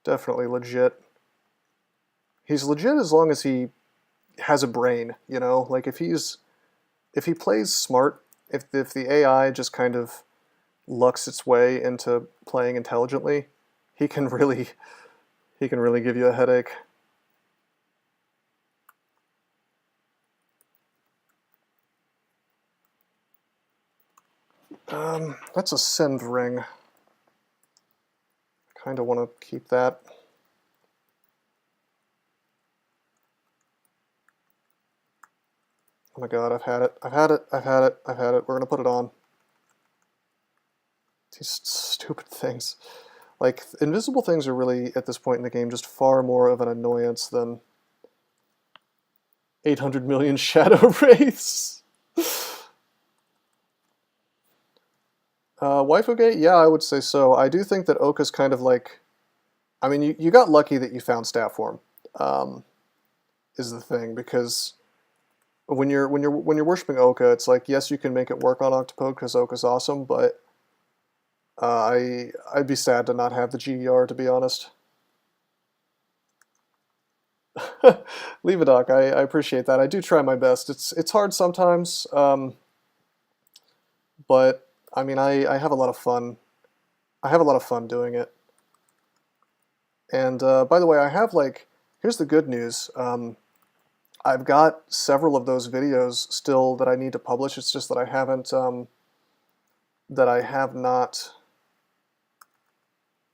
definitely legit. He's legit as long as he has a brain, you know? Like if he plays smart, if the AI just kind of lucks its way into playing intelligently, he can really give you a headache. That's a send ring. Kind of want to keep that. Oh my god, I've had it. I've had it. I've had it. I've had it. We're gonna put it on. These stupid things. Like, invisible things are really, at this point in the game, just far more of an annoyance than 800 million shadow wraiths. Waifu gate? Yeah, I would say so. I do think that Oka's kind of like... I mean, you got lucky that you found stat form, is the thing, because when you're worshiping Oka, it's like, yes, you can make it work on Octopode because Oka's awesome, but I'd be sad to not have the GER, to be honest. Leave it, Doc. I appreciate that. I do try my best. It's hard sometimes, but I mean, I have a lot of fun. I have a lot of fun doing it. And by the way, I have here's the good news. I've got several of those videos still that I need to publish. It's just that I haven't, that I have not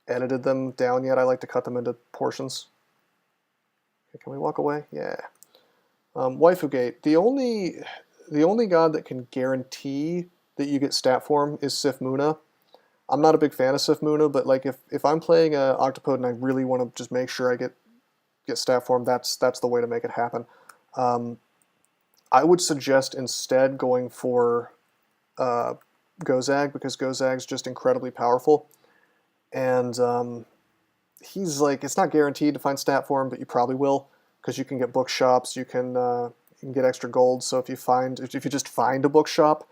edited them down yet. I like to cut them into portions. Okay, can we walk away? Yeah. Waifu Gate. The only god that can guarantee that you get stat form is Sif Muna. I'm not a big fan of Sif Muna, but like if I'm playing a Octopode and I really want to just make sure I get stat form, that's the way to make it happen. I would suggest instead going for Gozag, because Gozag's just incredibly powerful, and he's like, it's not guaranteed to find stat form, but you probably will, because you can get bookshops, you can get extra gold. So if you just find a bookshop,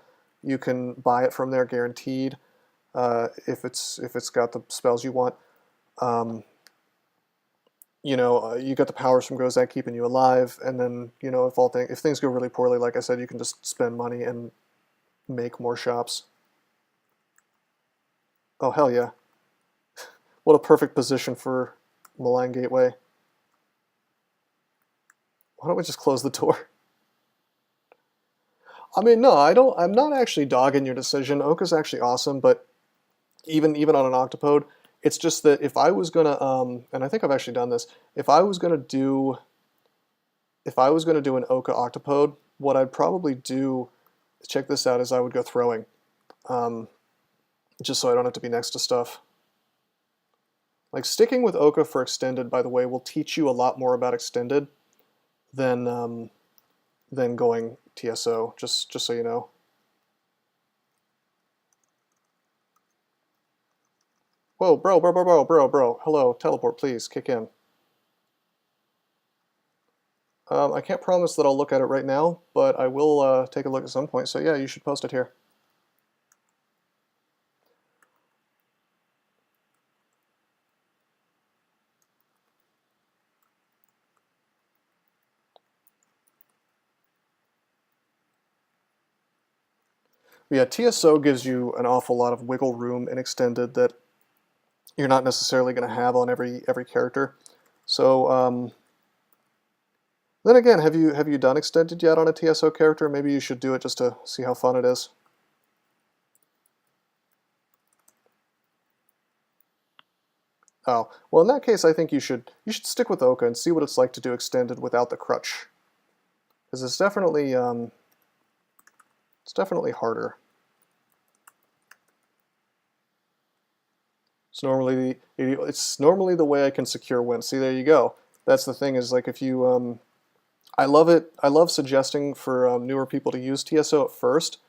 you can buy it from there guaranteed. If it's got the spells you want, you know, you got the powers from Gozag keeping you alive, and then, you know, if things go really poorly, like I said, you can just spend money and make more shops. Oh hell yeah! What a perfect position for Malign Gateway. Why don't we just close the door? I mean, no, I'm not actually dogging your decision. Oka's actually awesome, but even on an Octopode, it's just that if I was gonna, and I think I've actually done this, if I was gonna do an Oka Octopode, what I'd probably do, check this out, is I would go throwing, just so I don't have to be next to stuff. Like, sticking with Oka for extended, by the way, will teach you a lot more about extended than going TSO. Just so you know. Whoa, bro. Hello, teleport, please, kick in. I can't promise that I'll look at it right now, but I will take a look at some point, so yeah, you should post it here. But yeah, TSO gives you an awful lot of wiggle room in extended that you're not necessarily going to have on every character. So then again, have you done extended yet on a TSO character? Maybe you should do it just to see how fun it is. Oh, well, in that case, I think you should stick with Oka and see what it's like to do extended without the crutch, because it's definitely harder. It's normally the way I can secure wins. See, there you go. That's the thing, is like, if you I love it. I love suggesting for newer people to use TSO at first,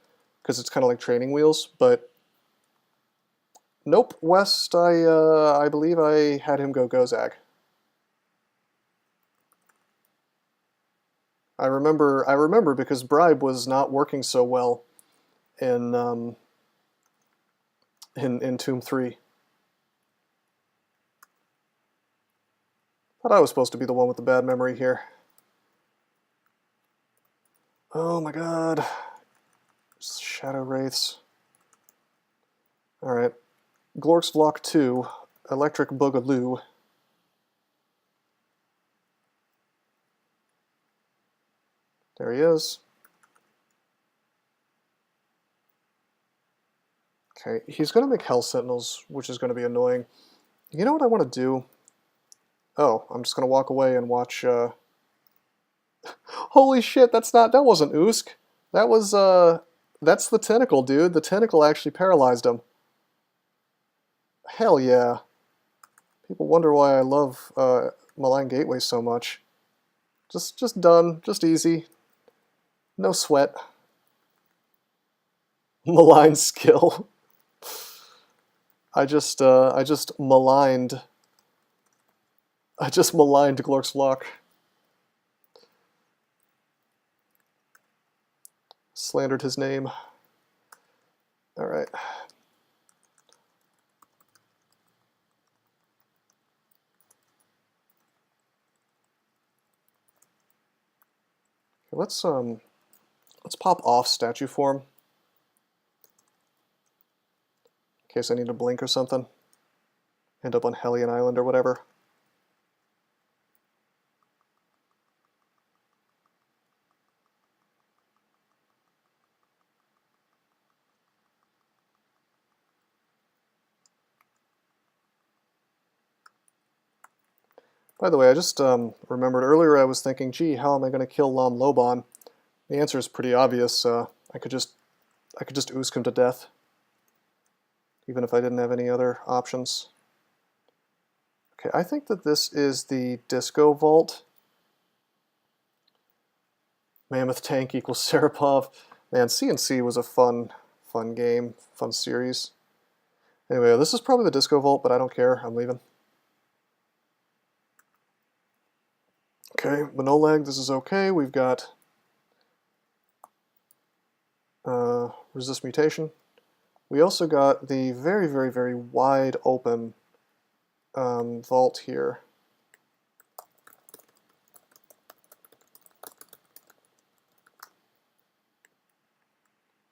because it's kind of like training wheels. But nope, West. I believe I had him go Gozag. I remember because Bribe was not working so well in Tomb 3. Thought I was supposed to be the one with the bad memory here. Oh my god. Shadow Wraiths. Alright. Glork's Vlok 2, Electric Boogaloo. There he is. Okay, he's going to make Hell Sentinels, which is going to be annoying. You know what I want to do? Oh, I'm just going to walk away and watch... Holy shit, that wasn't Usk. That was, that's the tentacle, dude. The tentacle actually paralyzed him. Hell yeah. People wonder why I love Malign Gateway so much. Just done, just easy. No sweat. Malign skill. I just maligned Glork's Vlok. Slandered his name. Alright. Let's pop off statue form. In case I need to blink or something. End up on Hellion Island or whatever. By the way, I just remembered earlier I was thinking, gee, how am I going to kill Lam Loban? The answer is pretty obvious. I could just Usk him to death, even if I didn't have any other options. Okay, I think that this is the Disco Vault. Mammoth Tank equals Serapov. Man, CNC was a fun game, fun series. Anyway, this is probably the Disco Vault, but I don't care. I'm leaving. Okay, Manolag, this is okay. We've got resist mutation. We also got the very, very, very wide open vault here.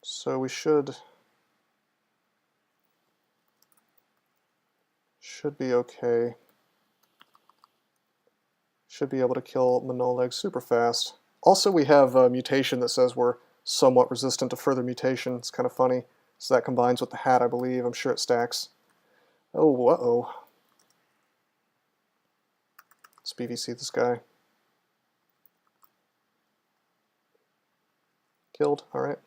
So we should be okay. Should be able to kill Manolag super fast. Also, we have a mutation that says we're somewhat resistant to further mutation. It's kind of funny. So that combines with the hat, I believe. I'm sure it stacks. Oh, uh-oh. Let's BVC this guy. Killed, alright.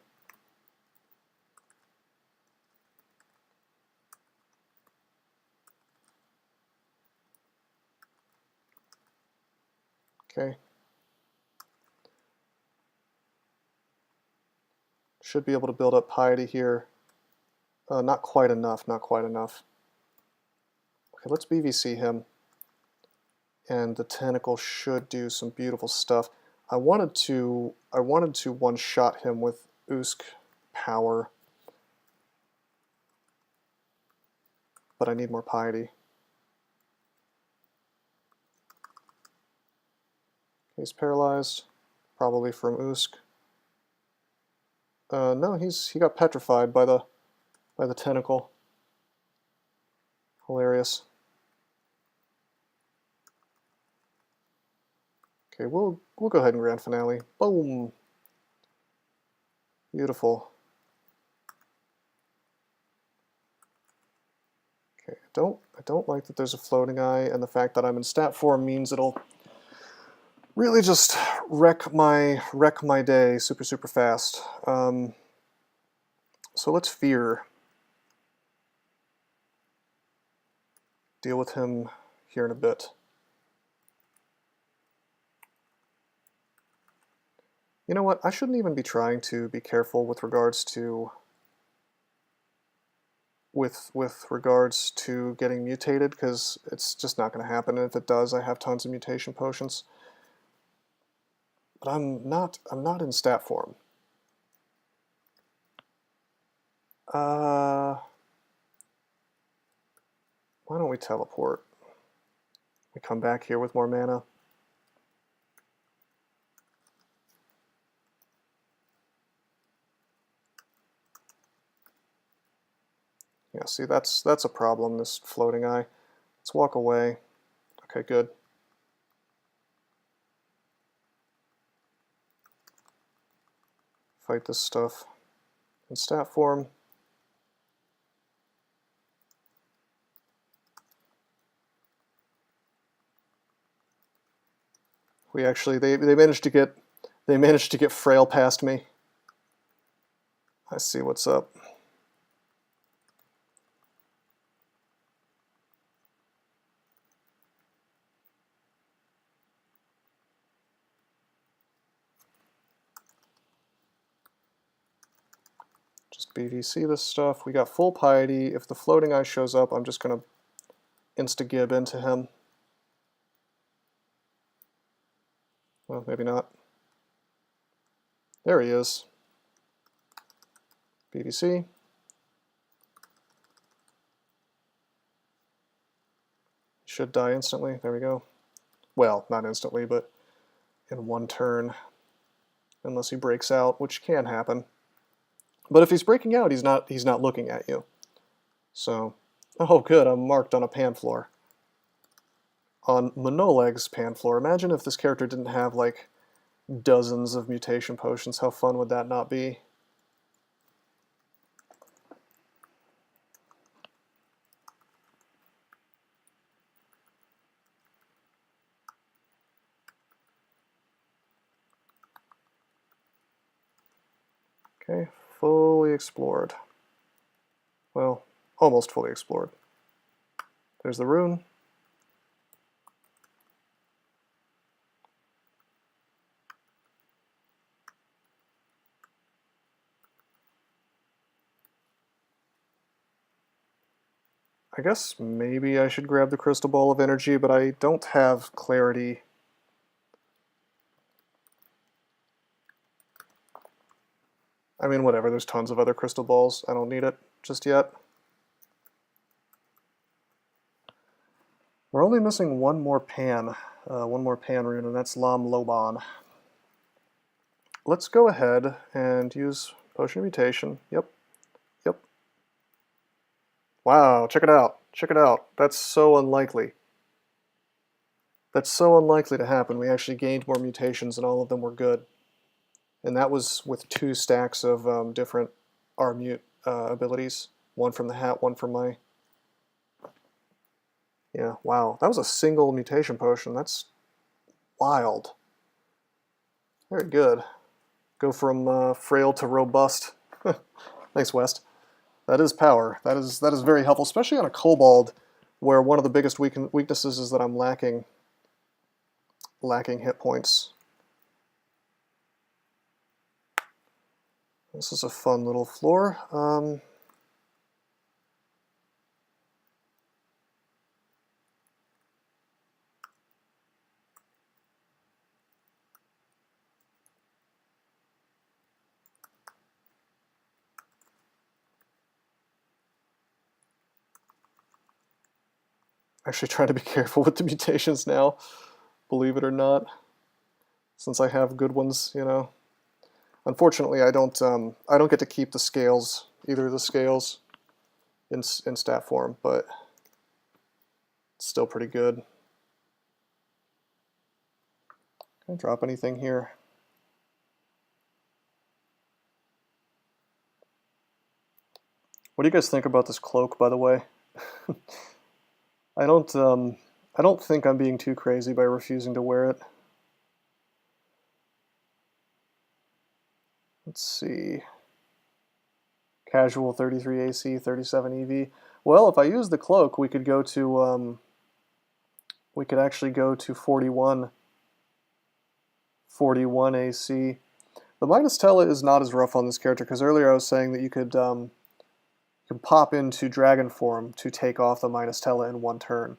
Okay. Should be able to build up piety here. Not quite enough, not quite enough. Okay, let's BVC him. And the tentacle should do some beautiful stuff. I wanted to one-shot him with Usk power. But I need more piety. He's paralyzed, probably from Usk. No, he got petrified by the tentacle. Hilarious. Okay, we'll go ahead and grand finale. Boom. Beautiful. Okay, I don't like that there's a floating eye, and the fact that I'm in stat form means it'll really just wreck my day super fast. So let's fear. Deal with him here in a bit. You know what? I shouldn't even be trying to be careful with regards to getting mutated, because it's just not going to happen. And if it does, I have tons of mutation potions. But I'm not in stat form. Why don't we teleport? We come back here with more mana. Yeah, see, that's a problem, this floating eye. Let's walk away. Okay, good. Fight this stuff in stat form. We actually, they managed to get frail past me. I see what's up. Just BVC this stuff. We got full piety. If the floating eye shows up, I'm just gonna insta-gib into him. Well, maybe not. There he is. BVC. Should die instantly. There we go. Well, not instantly, but in one turn. Unless he breaks out, which can happen. But if he's breaking out, he's not looking at you. So, oh good, I'm marked on a pan floor. On Monoleg's pan floor. Imagine if this character didn't have like dozens of mutation potions. How fun would that not be? Okay, fully explored. Well, almost fully explored. There's the rune. I guess maybe I should grab the crystal ball of energy, but I don't have clarity. I mean, whatever, there's tons of other crystal balls. I don't need it just yet. We're only missing one more pan rune, and that's Lam Loban. Let's go ahead and use Potion of Mutation. Yep. Yep. Wow, check it out. Check it out. That's so unlikely. That's so unlikely to happen. We actually gained more mutations and all of them were good. And that was with 2 stacks of different R-mute abilities. One from the hat, one from my... Yeah, wow. That was a single mutation potion. That's wild. Very good. Go from frail to robust. Thanks, West. That is power. That is very helpful, especially on a Kobold, where one of the biggest weaknesses is that I'm lacking hit points. This is a fun little floor. Actually trying to be careful with the mutations now, believe it or not, since I have good ones, you know. Unfortunately, I don't get to keep the scales, either of the scales, in stat form, but it's still pretty good. Can I drop anything here? What do you guys think about this cloak, by the way? I don't think I'm being too crazy by refusing to wear it. Let's see. Casual 33 AC, 37 EV. Well, if I use the cloak, we could go to we could actually go to 41 AC. The minus Tela is not as rough on this character because earlier I was saying that you could pop into dragon form to take off the minus Tela in 1 turn,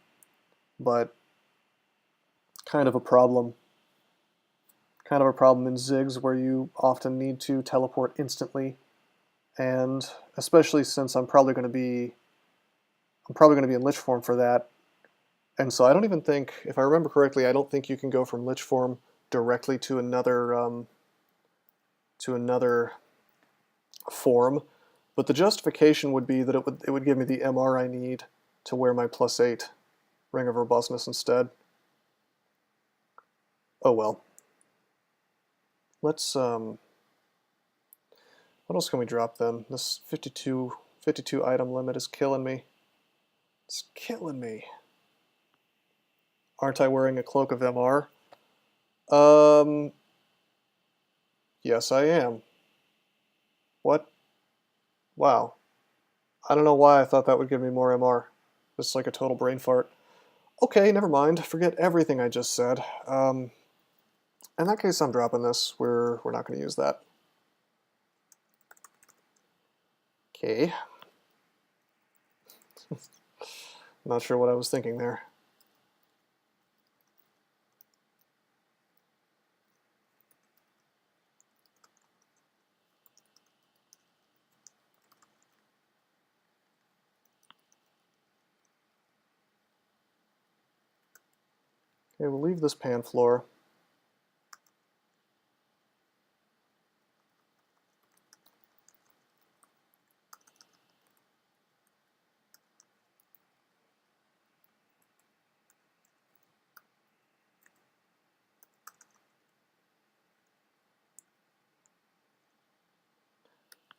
but kind of a problem. Kind of a problem in Ziggs where you often need to teleport instantly, and especially since I'm probably going to be in Lich form for that. And so I don't even think, if I remember correctly, I don't think you can go from Lich form directly to another form. But the justification would be that it would give me the MR I need to wear my +8 Ring of Robustness instead. Oh well. Let's what else can we drop then? This 52 item limit is killing me. It's killing me. Aren't I wearing a Cloak of MR? Yes I am. What? Wow. I don't know why I thought that would give me more MR. It's like a total brain fart. Okay, never mind. Forget everything I just said. In that case, I'm dropping this. We're not going to use that. Okay. Not sure what I was thinking there. Okay, we'll leave this pan floor.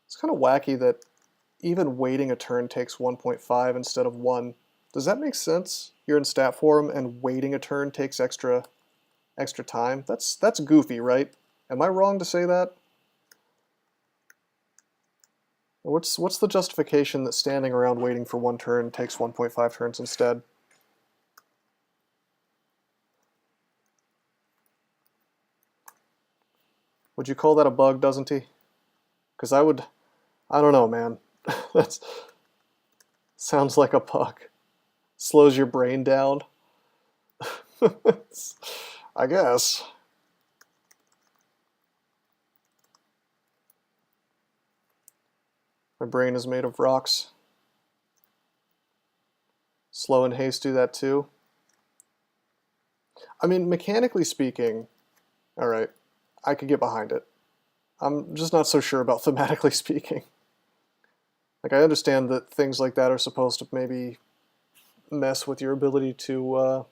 It's kind of wacky that even waiting a turn takes 1.5 instead of 1. Does that make sense? You're in stat form and waiting a turn takes extra time? That's goofy, right? Am I wrong to say that? What's the justification that standing around waiting for 1 turn takes 1.5 turns instead? Would you call that a bug, doesn't he? Because I don't know, man. That sounds like a bug. Slows your brain down. I guess. My brain is made of rocks. Slow and haste do that too. I mean, mechanically speaking, alright, I could get behind it. I'm just not so sure about thematically speaking. Like, I understand that things like that are supposed to maybe mess with your ability to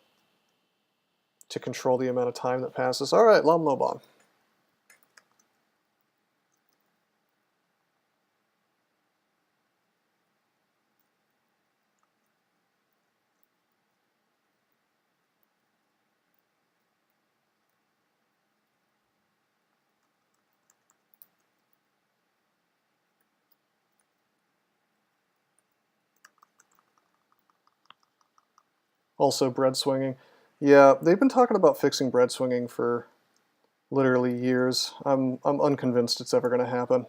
control the amount of time that passes. Alright, Lomlobon. Also, bread swinging. Yeah, they've been talking about fixing bread swinging for literally years. I'm unconvinced it's ever going to happen.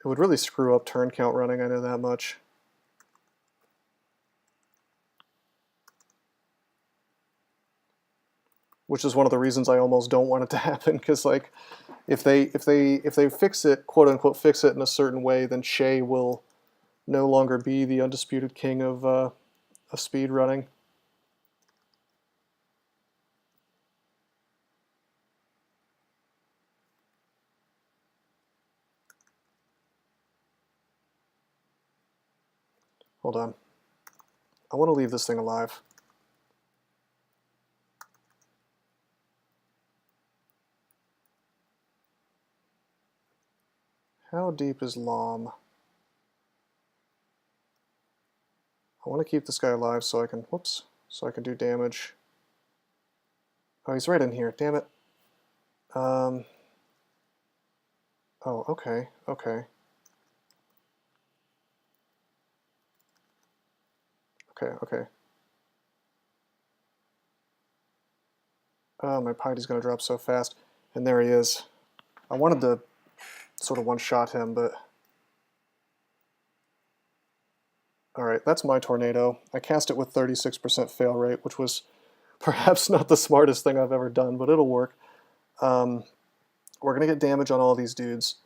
It would really screw up turn count running, I know that much. Which is one of the reasons I almost don't want it to happen, because like, if they fix it, quote unquote, fix it in a certain way, then Shay will no longer be the undisputed king of speed running. Hold on. I want to leave this thing alive. How deep is Lom? I want to keep this guy alive so I can, whoops, so I can do damage. Oh, he's right in here, damn it. Oh, okay, okay. Okay, okay. Oh, my piety's gonna drop so fast. And there he is. I wanted to sort of one-shot him, but... Alright, that's my tornado. I cast it with 36% fail rate, which was Perhaps not the smartest thing I've ever done, but it'll work. We're going to get damage on all these dudes.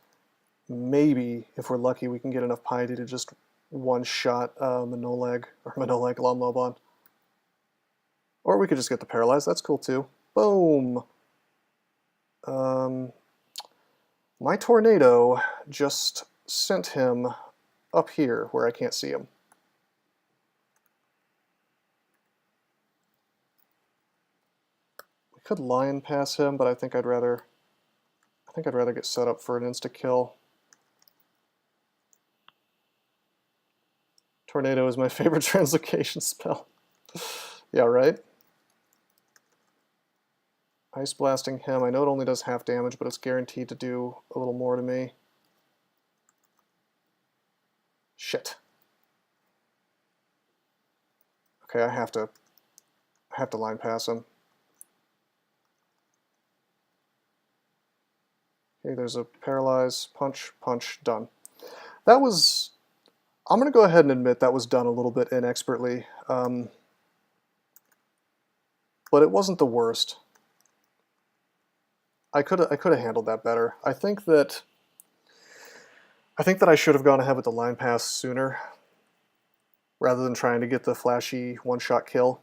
Maybe, if we're lucky, we can get enough piety to just one-shot Manoleg Lomlobon. Or we could just get the Paralyzed. That's cool, too. Boom! My Tornado just sent him up here, where I can't see him. We could Lion Pass him, but I think I'd rather get set up for an insta-kill. Tornado is my favorite translocation spell. Yeah, right? Ice Blasting him. I know it only does half damage, but it's guaranteed to do a little more to me. Shit. Okay, I have to line pass him. Okay, there's a Paralyze, punch, punch, done. That was... I'm going to go ahead and admit that was done a little bit inexpertly. But it wasn't the worst. I could have handled that better. I think that I should have gone ahead with the line pass sooner, rather than trying to get the flashy one-shot kill.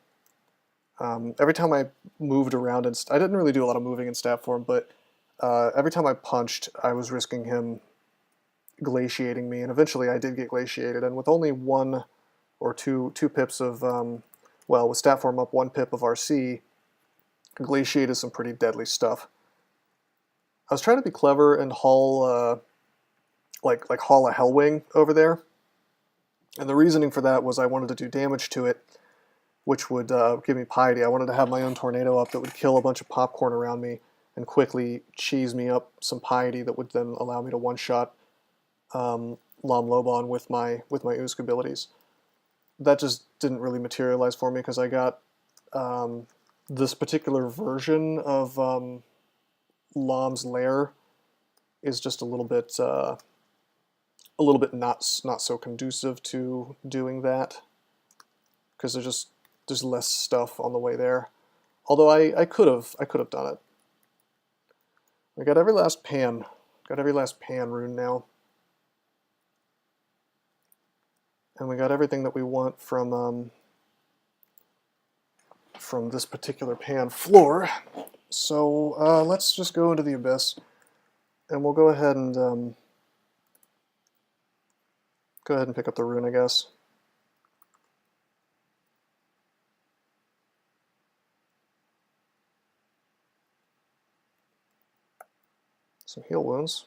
Every time I moved around, and I didn't really do a lot of moving in stat form, but every time I punched, I was risking him glaciating me, and eventually I did get glaciated. And with only one or two pips of, well, with stat form up, 1 pip of RC, glaciate is some pretty deadly stuff. I was trying to be clever and haul, like haul a Hellwing over there, and the reasoning for that was I wanted to do damage to it, which would give me piety. I wanted to have my own tornado up that would kill a bunch of popcorn around me and quickly cheese me up some piety that would then allow me to one-shot Lom Lobon with my Usk abilities. That just didn't really materialize for me because I got this particular version of Lom's Lair is just a little bit not so conducive to doing that, because there's less stuff on the way there. Although I could have done it. We got every last pan rune now, and we got everything that we want from this particular pan floor. So let's just go into the Abyss, and we'll go ahead and pick up the rune, I guess. Some heal wounds.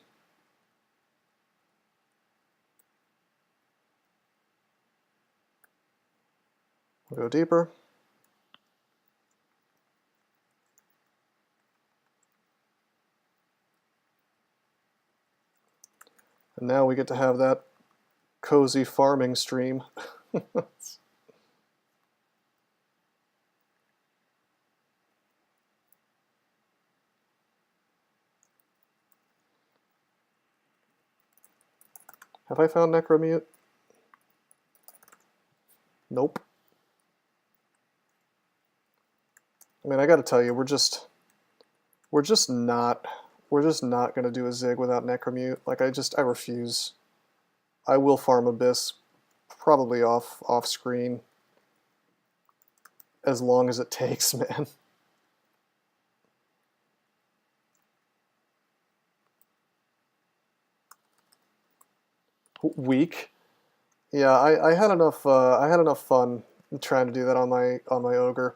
We'll go deeper. And now we get to have that cozy farming stream. Have I found Necromute? Nope. I mean, I gotta tell you, we're just not gonna do a Zig without Necromute. Like, I refuse. I will farm Abyss, probably off screen, as long as it takes, man. Weak. Yeah, I had enough fun trying to do that on my ogre.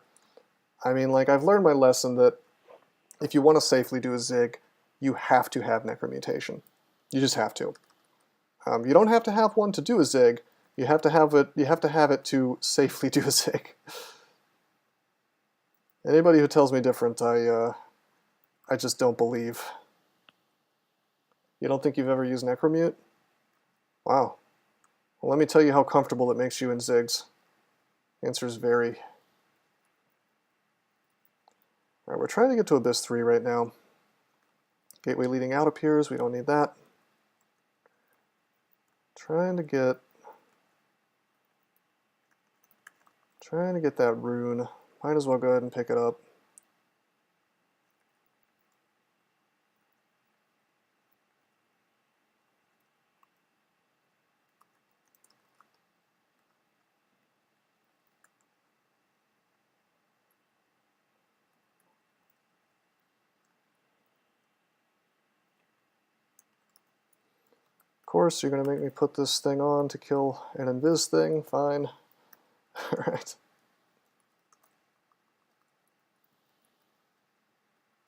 I mean, like, I've learned my lesson that if you want to safely do a Zig, you have to have Necromutation. You just have to. You don't have to have one to do a Zig. You have to have it. You have to have it to safely do a Zig. Anybody who tells me different, I just don't believe. You don't think you've ever used Necromute? Wow. Well, let me tell you how comfortable it makes you in Zigs. The answer is very. Alright, we're trying to get to Abyss 3 right now. Gateway leading out appears, we don't need that. Trying to get that rune. Might as well go ahead and pick it up. Of course, you're going to make me put this thing on to kill an invis thing. Fine. Alright.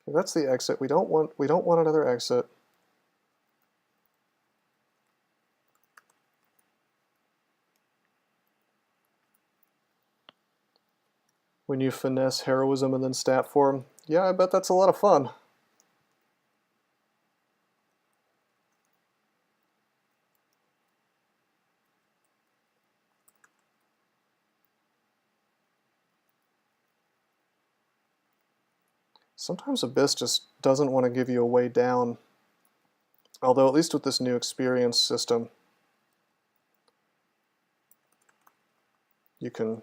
Okay, that's the exit. We don't want another exit. When you finesse heroism and then stat form. Yeah, I bet that's a lot of fun. Sometimes Abyss just doesn't want to give you a way down. Although at least with this new experience system, you can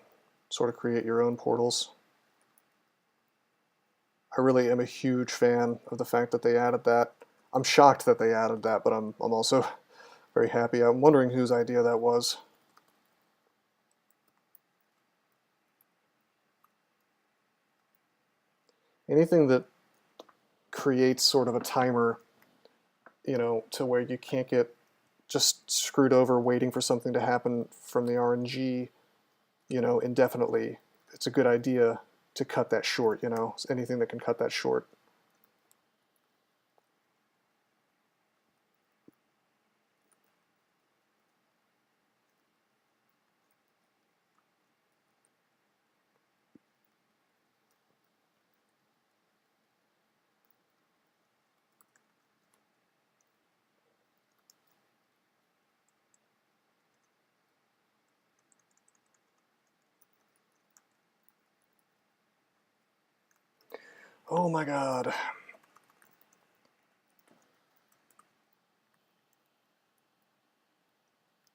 sort of create your own portals. I really am a huge fan of the fact that they added that. I'm shocked that they added that, but I'm also very happy. I'm wondering whose idea that was. Anything that creates sort of a timer, you know, to where you can't get just screwed over waiting for something to happen from the RNG, you know, indefinitely. It's a good idea to cut that short, you know, anything that can cut that short. Oh my god.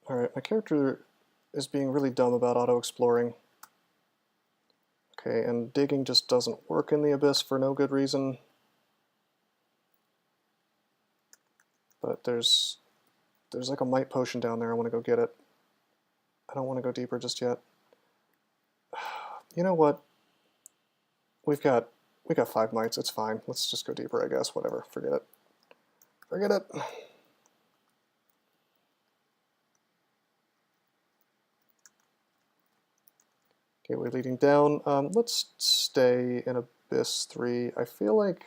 Alright, my character is being really dumb about auto-exploring. Okay, and digging just doesn't work in the Abyss for no good reason. But there's like a might potion down there. I want to go get it. I don't want to go deeper just yet. You know what? We've got 5 mites. It's fine. Let's just go deeper, I guess. Whatever. Forget it. Forget it. Gateway leading down. Let's stay in Abyss 3. I feel like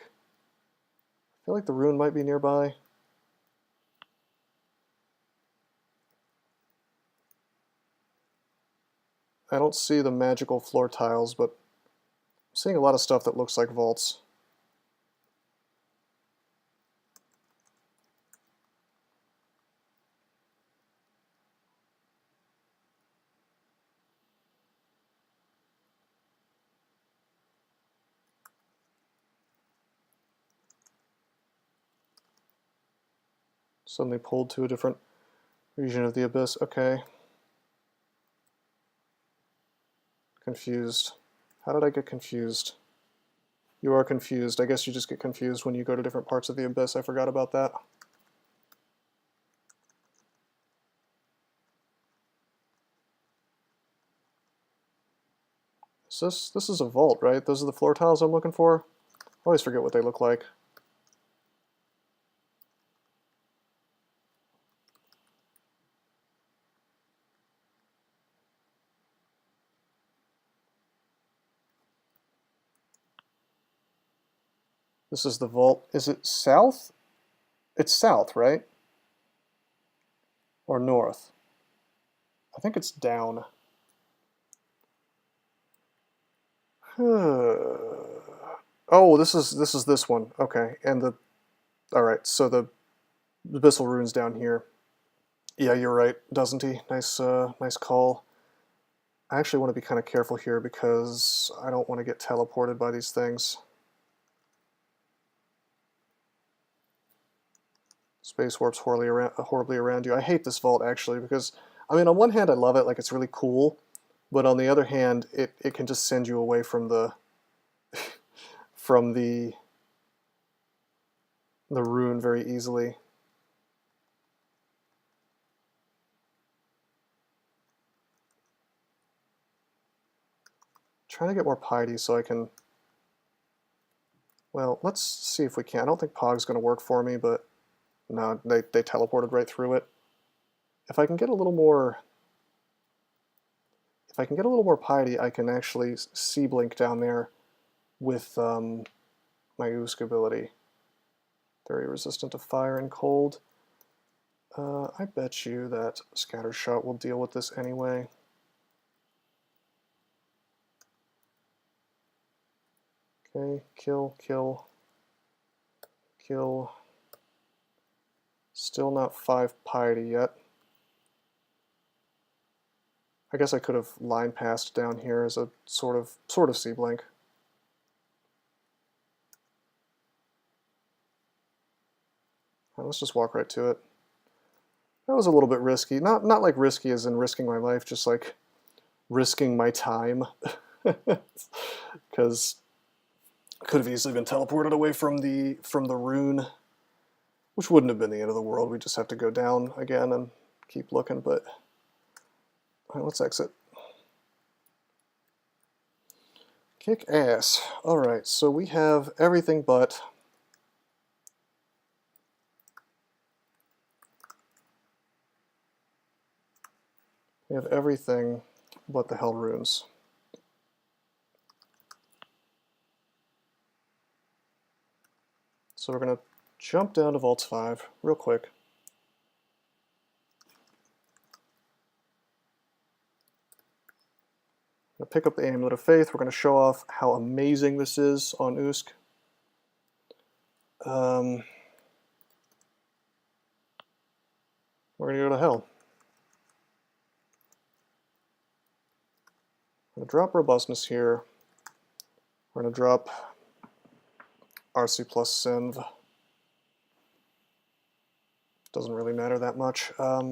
the rune might be nearby. I don't see the magical floor tiles, but I'm seeing a lot of stuff that looks like vaults. Suddenly pulled to a different region of the Abyss. Okay. Confused. How did I get confused? You are confused. I guess you just get confused when you go to different parts of the Abyss. I forgot about that. This is a vault, right? Those are the floor tiles I'm looking for? I always forget what they look like. This is the vault. Is it south? It's south, right? Or north? I think it's down. Oh, this is this one. Okay, and the all right. So the abyssal rune's down here. Yeah, you're right, doesn't he? Nice, nice call. I actually want to be kind of careful here because I don't want to get teleported by these things. Space warps horribly around you. I hate this vault actually because, I mean, on one hand I love it, like it's really cool, But on the other hand, it can just send you away from the from the rune very easily. Trying to get more piety so I can... Well, let's see if we can. I don't think Pog's going to work for me, but no, they teleported right through it. If I can get a little more... If I can get a little more piety, I can actually C-blink down there with my Usk ability. Very resistant to fire and cold. I bet you that Scatter Shot will deal with this anyway. Okay, kill, kill, kill. Still not 5 piety yet. I guess I could have line passed down here as a sort of C-blink. Right, let's just walk right to it. That was a little bit risky. Not like risky as in risking my life, just like risking my time. Because could have easily been teleported away from the rune, which wouldn't have been the end of the world. We just have to go down again and keep looking, but all right, let's exit. Kick ass. All right, so we have everything but the hell runes. So we're going to jump down to Vaults 5 real quick. I'm going to pick up the Amulet of Faith. We're going to show off how amazing this is on Usk. We're going to go to hell. I'm going to drop Robustness here. We're going to drop RC plus Synv. Doesn't really matter that much. Let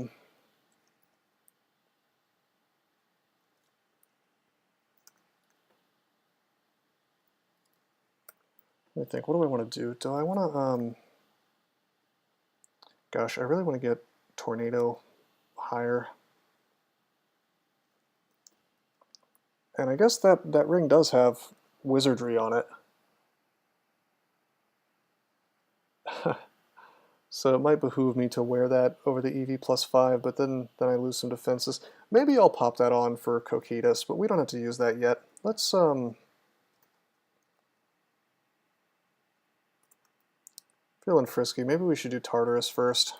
me think, what do I want to do? Do I want to, gosh, I really want to get Tornado higher. And I guess that ring does have wizardry on it. So it might behoove me to wear that over the EV plus 5, but then I lose some defenses. Maybe I'll pop that on for Coquetus, but we don't have to use that yet. Let's feeling frisky. Maybe we should do Tartarus first.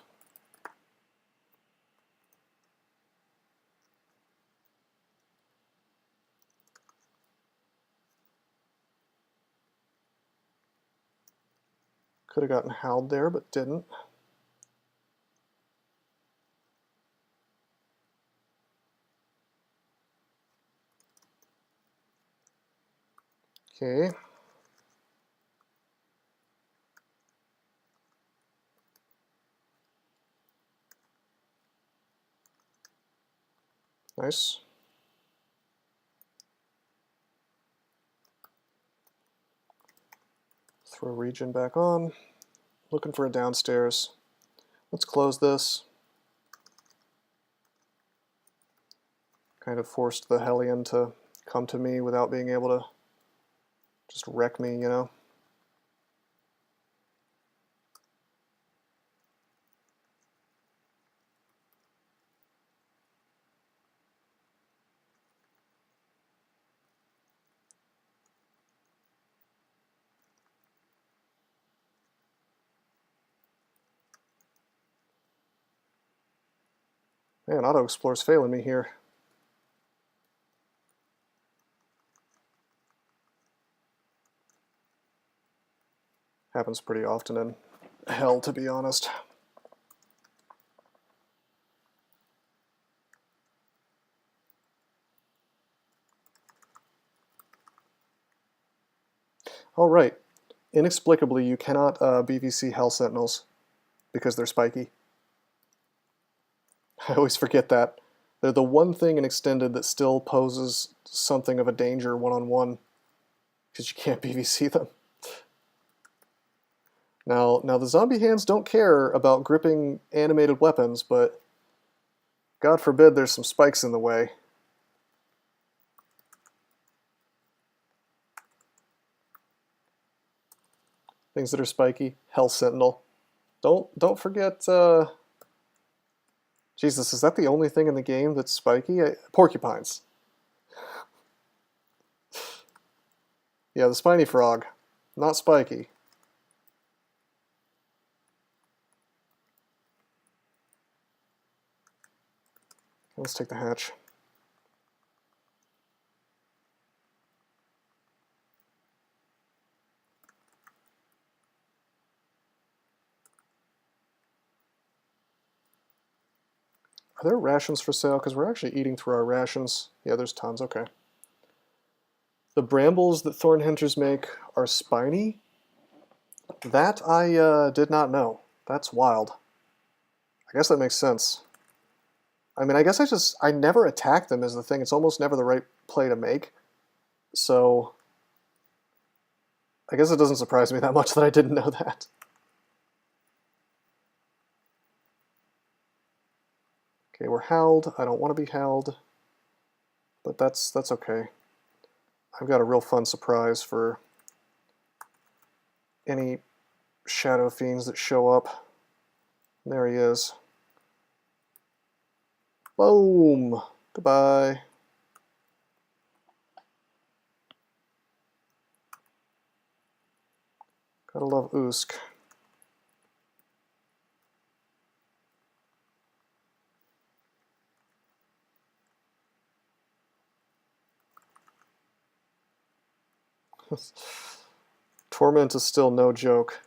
Could have gotten howled there, but didn't. Okay. Nice. Throw Regen back on. Looking for a downstairs. Let's close this. Kind of forced the Hellion to come to me without being able to just wreck me, you know? Man, Auto-Explorer's failing me here. Happens pretty often in hell, to be honest. All right. Inexplicably, you cannot BVC Hell Sentinels because they're spiky. I always forget that They're the one thing in Extended that still poses something of a danger one-on-one, because you can't PvC them. Now the zombie hands don't care about gripping animated weapons, but God forbid there's some spikes in the way. Things that are spiky. Hell Sentinel. Don't forget. Jesus, is that the only thing in the game that's spiky? Porcupines. Yeah, the spiny frog, not spiky. Let's take the hatch. Are there rations for sale? Because we're actually eating through our rations. Yeah, there's tons. Okay. The brambles that thorn hunters make are spiny? That I did not know. That's wild. I guess that makes sense. I mean, I guess I never attack them is the thing. It's almost never the right play to make. So I guess it doesn't surprise me that much that I didn't know that. Okay, we're howled. I don't want to be howled, but that's okay. I've got a real fun surprise for any shadow fiends that show up. There he is. Boom! Goodbye. Gotta love Usk. Torment is still no joke.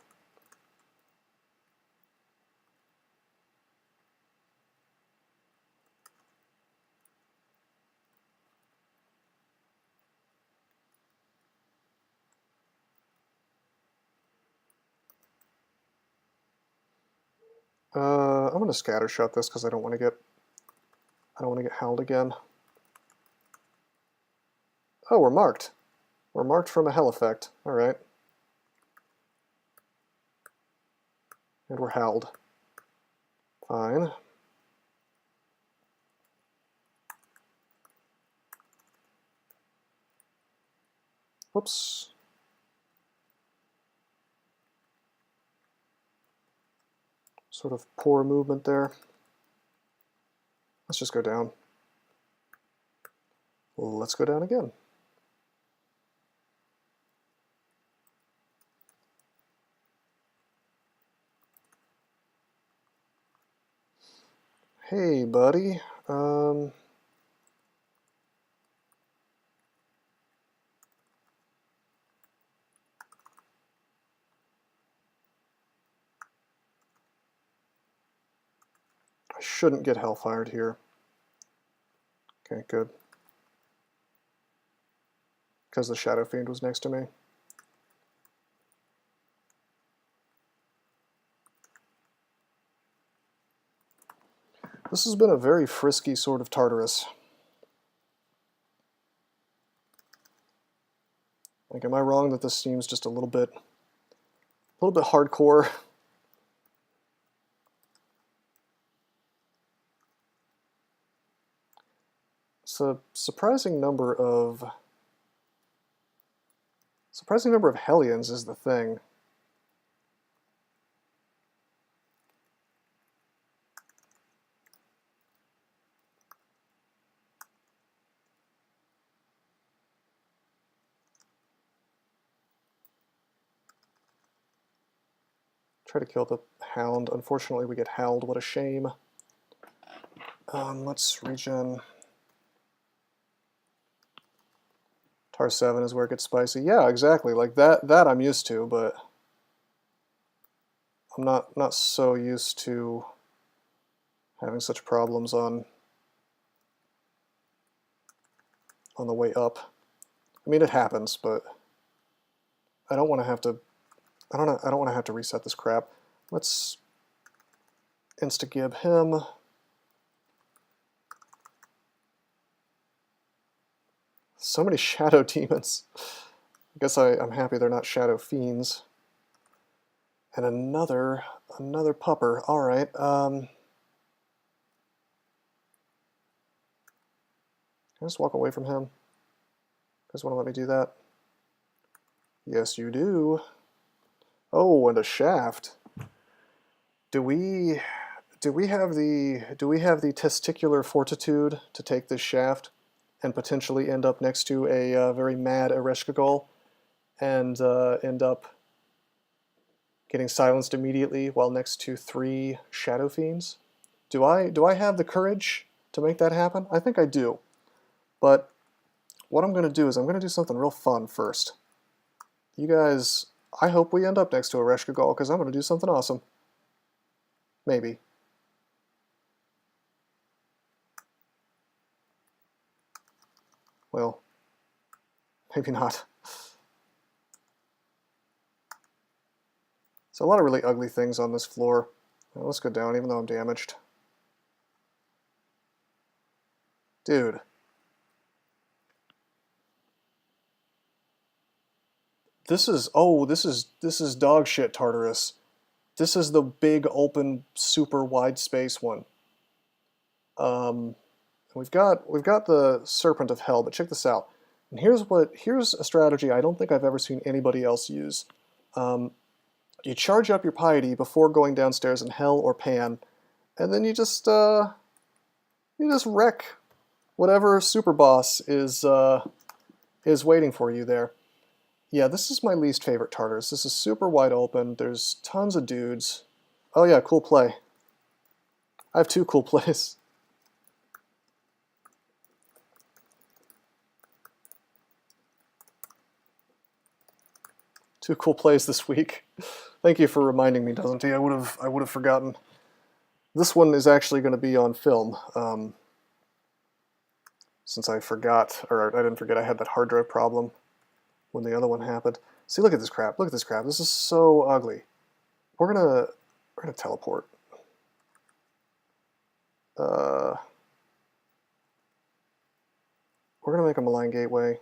I'm gonna scattershot this because I don't want to get howled again. Oh, we're marked. We're marked from a hell effect. All right. And we're howled. Fine. Whoops. Sort of poor movement there. Let's just go down. Let's go down again. Hey, buddy. I shouldn't get hellfired here. Okay, good. Because the Shadow Fiend was next to me. This has been a very frisky sort of Tartarus. Like, am I wrong that this seems just a little bit hardcore? It's a surprising number of Hellions is the thing. Try to kill the Hound. Unfortunately, we get howled. What a shame. Let's regen. Tar 7 is where it gets spicy. Yeah, exactly. Like that I'm used to, but I'm not so used to having such problems on the way up. I mean, it happens, but I don't want to have to. I don't want to have to reset this crap. Let's insta-gib him. So many shadow demons. I guess I'm happy they're not shadow fiends. And another pupper. All right. Can I just walk away from him? You guys want to let me do that? Yes, you do. Oh, and a shaft. Do we have the testicular fortitude to take this shaft and potentially end up next to a very mad Ereshkigal and end up getting silenced immediately while next to 3 shadow fiends? Do I have the courage to make that happen? I think I do. But what I'm going to do is I'm going to do something real fun first. You guys, I hope we end up next to a Ereshkigal because I'm going to do something awesome. Maybe. Well, maybe not. So a lot of really ugly things on this floor. Well, let's go down even though I'm damaged. Dude. This is dog shit Tartarus. This is the big open super wide space one. We've got the Serpent of Hell, but check this out. And here's a strategy I don't think I've ever seen anybody else use. You charge up your piety before going downstairs in Hell or Pan, and then you just wreck whatever super boss is waiting for you there. Yeah, this is my least favorite Tartarus. This is super wide open. There's tons of dudes. Oh yeah, cool play. I have 2 cool plays. Two cool plays this week. Thank you for reminding me, doesn't he? I would have forgotten. This one is actually going to be on film. Since I forgot, or I didn't forget I had that hard drive problem when the other one happened. See, look at this crap. Look at this crap. This is so ugly. We're gonna teleport. We're gonna make a malign gateway.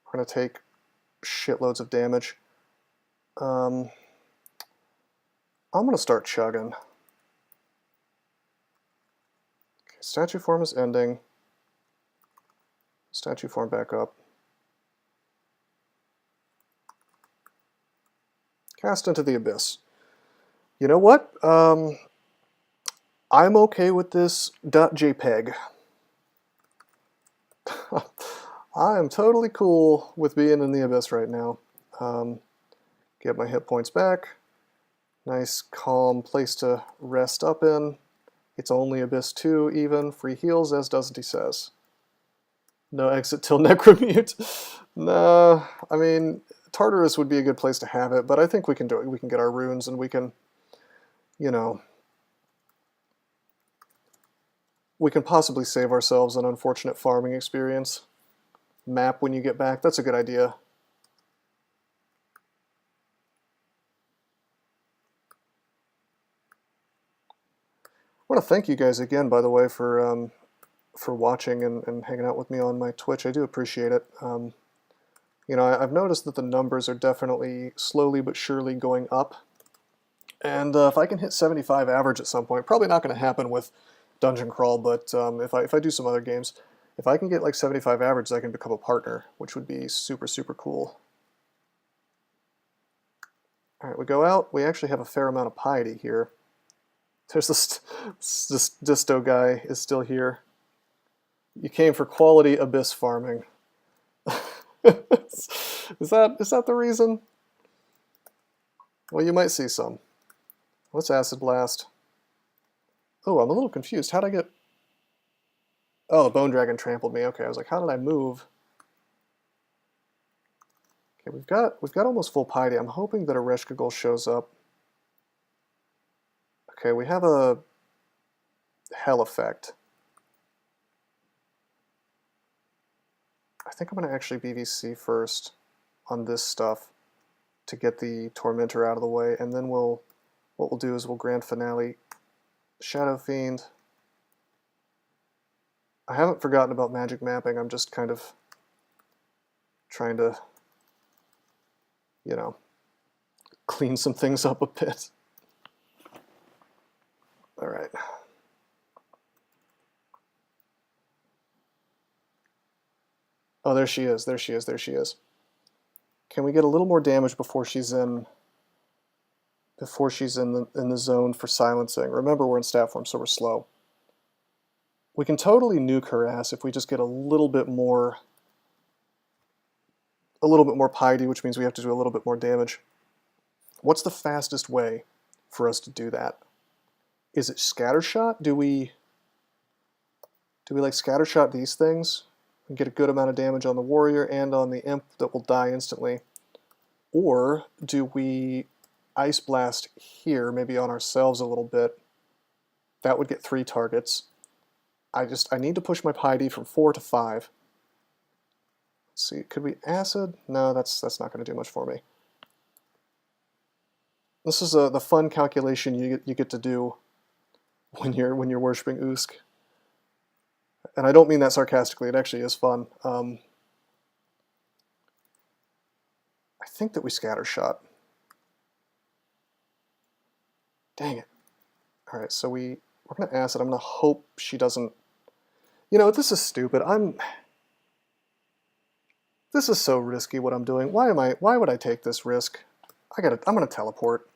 We're gonna take shitloads of damage. I'm gonna start chugging. Okay, statue form is ending. Statue form back up. Cast into the abyss. You know what? I'm okay with this .jpeg. I am totally cool with being in the abyss right now. Get my hit points back. Nice, calm place to rest up in. It's only Abyss 2 even. Free heals, as doesn't he says. No exit till Necromute. No, I mean, Tartarus would be a good place to have it, but I think we can do it. We can get our runes and we can, you know, we can possibly save ourselves an unfortunate farming experience. Map when you get back, that's a good idea. I want to thank you guys again, by the way, for watching and hanging out with me on my Twitch. I do appreciate it. You know, I've noticed that the numbers are definitely slowly but surely going up. And if I can hit 75 average at some point, probably not going to happen with Dungeon Crawl, but if I do some other games, if I can get like 75 average, I can become a partner, which would be super, super cool. All right, we go out. We actually have a fair amount of piety here. There's this Disto guy is still here. You came for quality abyss farming. Is that the reason? Well, you might see some. What's Acid Blast? Oh, I'm a little confused. How'd I get... Oh, the Bone Dragon trampled me. Okay, I was like, how did I move? Okay, we've got almost full piety. I'm hoping that a Ereshkigal shows up. Okay, we have a Hell effect. I think I'm going to actually BVC first on this stuff to get the Tormentor out of the way, and then what we'll do is we'll Grand Finale Shadow Fiend. I haven't forgotten about magic mapping. I'm just kind of trying to, you know, clean some things up a bit. All right. Oh, there she is. There she is. There she is. Can we get a little more damage before she's in? Before she's in the zone for silencing. Remember, we're in stat form, so we're slow. We can totally nuke her ass if we just get a little bit more piety, which means we have to do a little bit more damage. What's the fastest way for us to do that? Is it scattershot? Do we like scattershot these things and get a good amount of damage on the warrior and on the imp that will die instantly? Or do we Ice Blast here, maybe on ourselves a little bit? That would get 3 targets. I need to push my piety from 4 to 5. Let's see, could we acid? No, that's not going to do much for me. This is the fun calculation you get to do when you're worshiping Usk. And I don't mean that sarcastically, it actually is fun. I think that we scattershot. Dang it. Alright, so we're going to acid. I'm going to hope she doesn't... You know, this is stupid. This is so risky what I'm doing. Why would I take this risk? I'm going to teleport.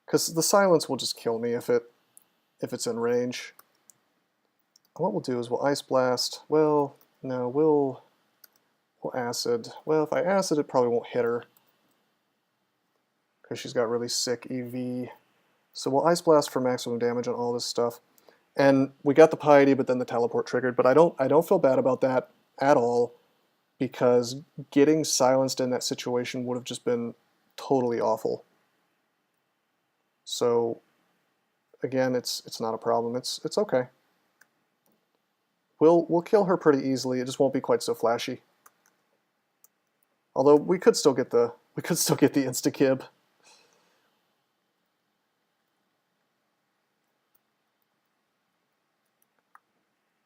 Because the silence will just kill me if it's in range. And what we'll do is we'll Ice Blast. Well, no, we'll acid. Well, if I acid, it probably won't hit her. Because she's got really sick EV. So we'll Ice Blast for maximum damage on all this stuff. And we got the piety, but then the teleport triggered. But I don't feel bad about that at all, because getting silenced in that situation would have just been totally awful. So again, it's not a problem. It's okay. We'll kill her pretty easily. It just won't be quite so flashy. Although we could still get the insta-kib.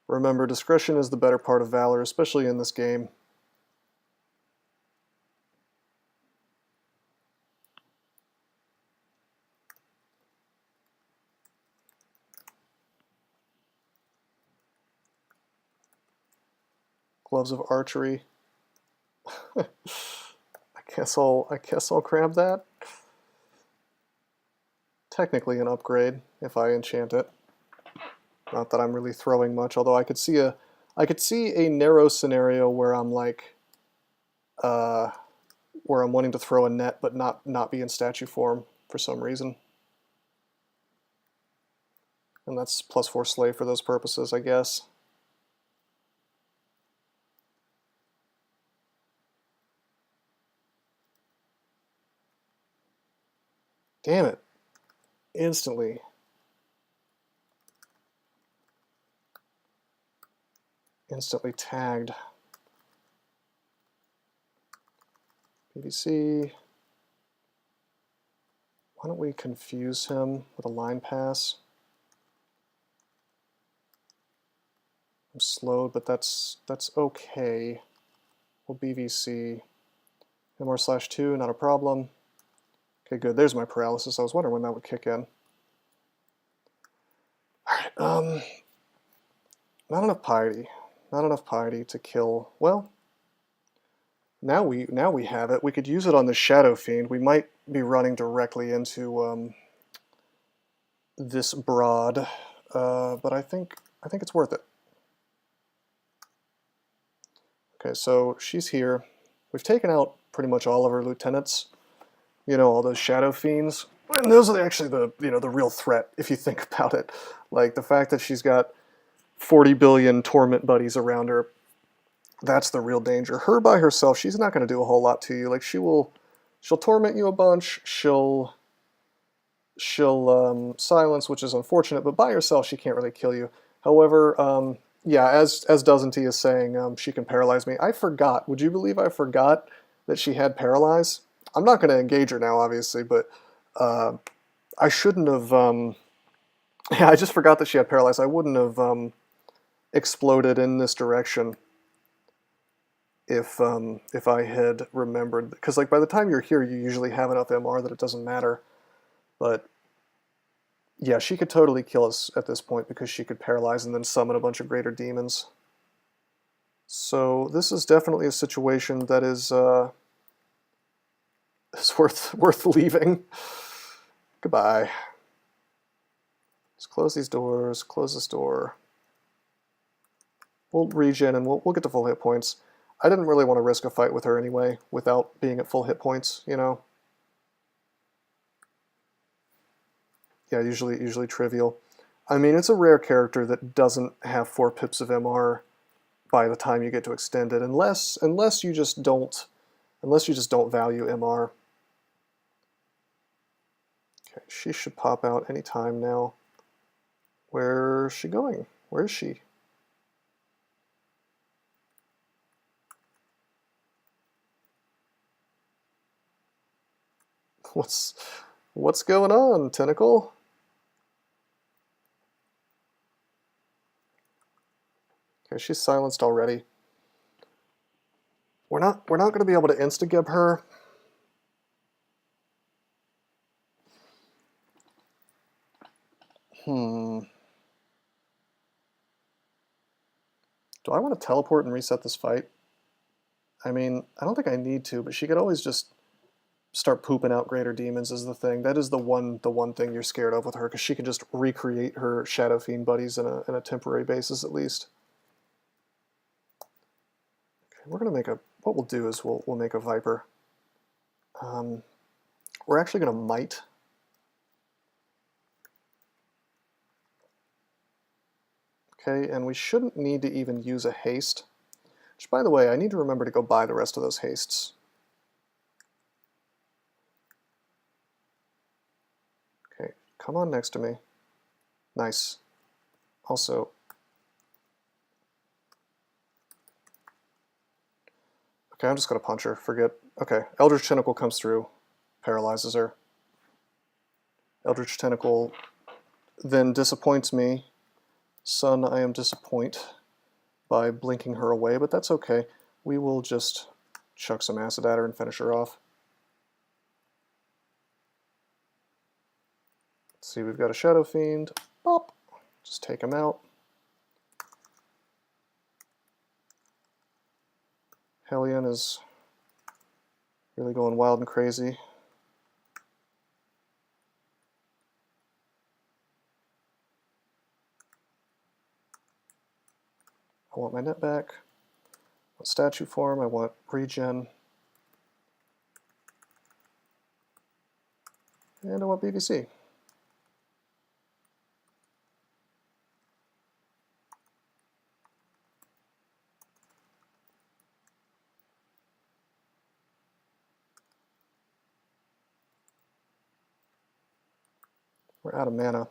Remember, discretion is the better part of valor, especially in this game. Gloves of archery. I guess I'll grab that. Technically an upgrade if I enchant it. Not that I'm really throwing much, although I could see a narrow scenario where I'm like where I'm wanting to throw a net but not be in statue form for some reason. And that's +4 slay for those purposes, I guess. Damn it. Instantly. Instantly tagged. BBC. Why don't we confuse him with a line pass? I'm slowed, but that's okay. We'll BVC. MR/2, not a problem. Okay, good. There's my paralysis. I was wondering when that would kick in. Alright, not enough piety. Not enough piety to kill. Well, now we have it. We could use it on the Shadow Fiend. We might be running directly into this broad, but I think it's worth it. Okay, so she's here. We've taken out pretty much all of her lieutenants. You know, all those Shadow Fiends. And those are actually the real threat, if you think about it. Like, the fact that she's got 40 billion torment buddies around her, that's the real danger. Her by herself, she's not going to do a whole lot to you. Like, she'll torment you a bunch, she'll silence, which is unfortunate, but by herself she can't really kill you. However, yeah, as Doesn't-He is saying, she can paralyze me. I forgot. Would you believe I forgot that she had paralyze? I'm not going to engage her now, obviously, but I shouldn't have... yeah, I just forgot that she had paralyze. I wouldn't have exploded in this direction if I had remembered, because like by the time you're here, you usually have enough MR that it doesn't matter. But yeah, she could totally kill us at this point because she could paralyze and then summon a bunch of greater demons. So this is definitely a situation that is worth leaving. Goodbye. Let's close these doors. Close this door. We'll regen and we'll get to full hit points. I didn't really want to risk a fight with her anyway without being at full hit points, you know? Yeah, usually trivial. I mean, it's a rare character that doesn't have 4 pips of MR by the time you get to extended, unless you just don't value MR. Okay, she should pop out any time now. Where's she going? Where is she? What's going on, Tentacle? Okay, she's silenced already. We're not going to be able to insta-gib her. Do I want to teleport and reset this fight? I mean, I don't think I need to, but she could always just start pooping out greater demons is the thing. That is the one thing you're scared of with her, because she can just recreate her Shadow Fiend buddies in a temporary basis at least. Okay, we're gonna make a. What we'll do is we'll make a Viper. We're actually gonna Might. Okay, and we shouldn't need to even use a haste. Which, by the way, I need to remember to go buy the rest of those hastes. Okay, come on next to me. Nice. Also, okay, I'm just gonna punch her. Forget. Okay, Eldritch Tentacle comes through, paralyzes her. Eldritch Tentacle then disappoints me. Son, I am disappointed by blinking her away, but that's okay. We will just chuck some acid at her and finish her off. Let's see, we've got a Shadow Fiend. Bop! Just take him out. Hellion is really going wild and crazy. I want my net back. I want statue form. I want regen. And I want BBC. We're out of mana.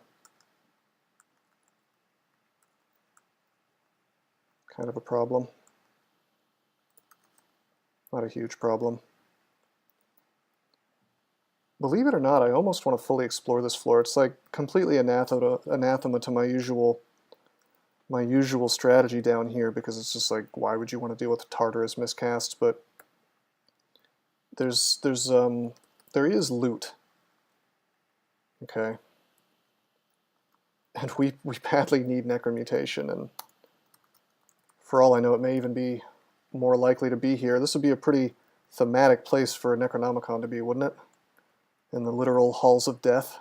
Kind of a problem. Not a huge problem. Believe it or not, I almost want to fully explore this floor. It's like completely anathema to my usual strategy down here, because it's just like, why would you want to deal with Tartarus miscasts? But there is loot. Okay. And we badly need Necromutation, and for all I know, it may even be more likely to be here. This would be a pretty thematic place for a Necronomicon to be, wouldn't it? In the literal halls of death.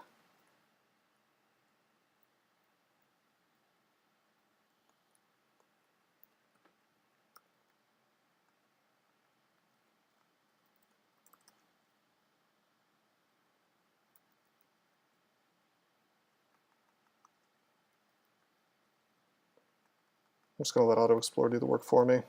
I'm just going to let Auto-Explore do the work for me.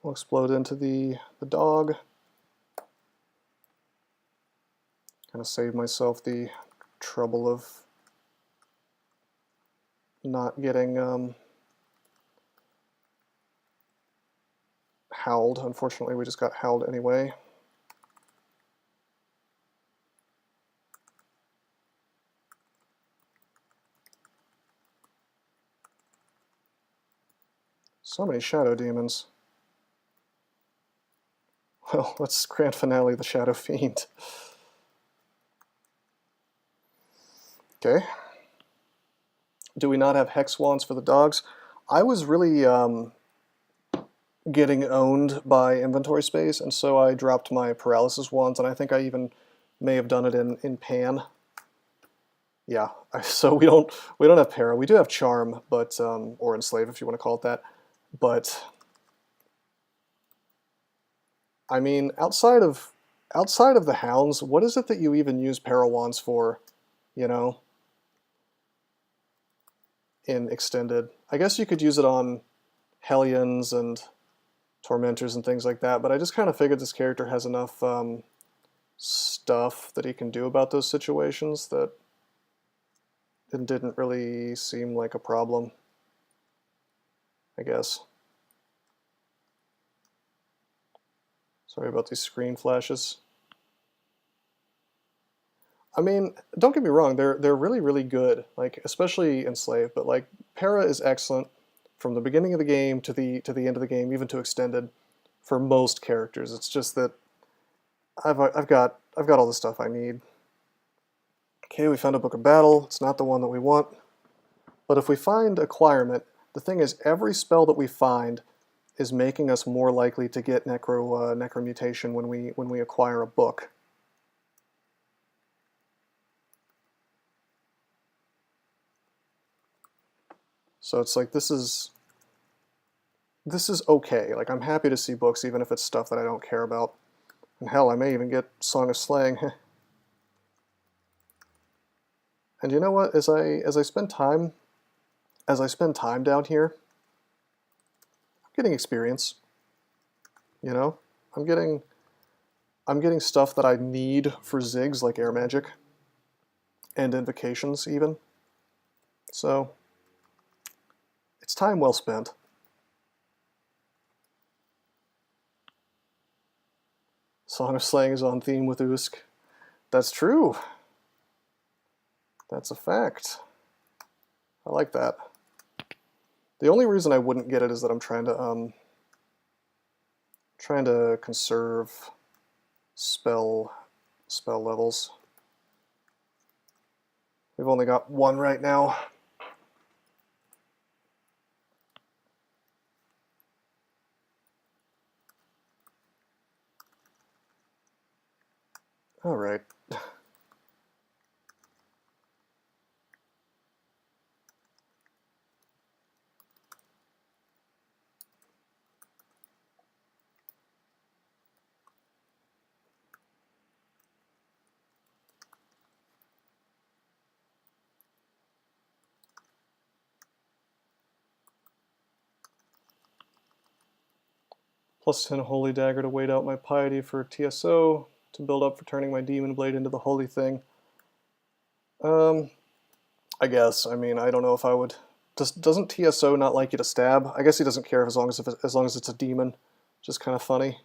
We'll explode into the dog. Kind of save myself the trouble of not getting howled. Unfortunately, we just got howled anyway. So many shadow demons. Well, let's grand finale the Shadow Fiend. Okay. Do we not have Hex Wands for the dogs? I was really getting owned by inventory space, and so I dropped my Paralysis Wands, and I think I even may have done it in Pan. Yeah, so we don't have Para. We do have Charm, but or Enslave if you want to call it that. But I mean, outside of the Hounds, what is it that you even use Para Wands for? You know, in Extended, I guess you could use it on Hellions and Tormentors and things like that. But I just kind of figured this character has enough stuff that he can do about those situations that it didn't really seem like a problem, I guess. Sorry about these screen flashes. I mean, don't get me wrong, they're really, really good, like especially Enslave, but like Para is excellent from the beginning of the game to the end of the game, even to Extended, for most characters. It's just that I've got all the stuff I need. Okay, we found a Book of Battle. It's not the one that we want. But if we find Acquirement, the thing is every spell that we find is making us more likely to get Necromutation when we acquire a book. So it's like this is okay. Like I'm happy to see books even if it's stuff that I don't care about. And hell, I may even get Song of Slaying. And you know what? As I spend time down here, I'm getting experience. You know? I'm getting stuff that I need for Ziggs, like Air Magic. And Invocations, even. So, it's time well spent. Song of Slaying is on theme with Usk. That's true. That's a fact. I like that. The only reason I wouldn't get it is that I'm trying to conserve spell levels. We've only got one right now. All right. Plus 10 Holy Dagger to wait out my Piety for TSO, to build up for turning my Demon Blade into the Holy thing. I guess. I mean, I don't know if I would... Doesn't TSO not like you to stab? I guess he doesn't care as long as it's a demon. Just kind of funny.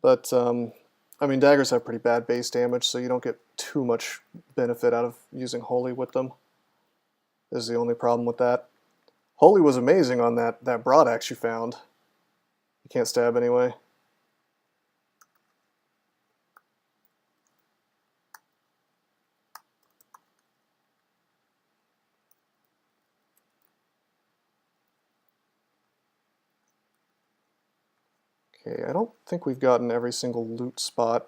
But, I mean, daggers have pretty bad base damage, so you don't get too much benefit out of using Holy with them. Is the only problem with that. Holy was amazing on that broadaxe you found. You can't stab anyway. Okay, I don't think we've gotten every single loot spot.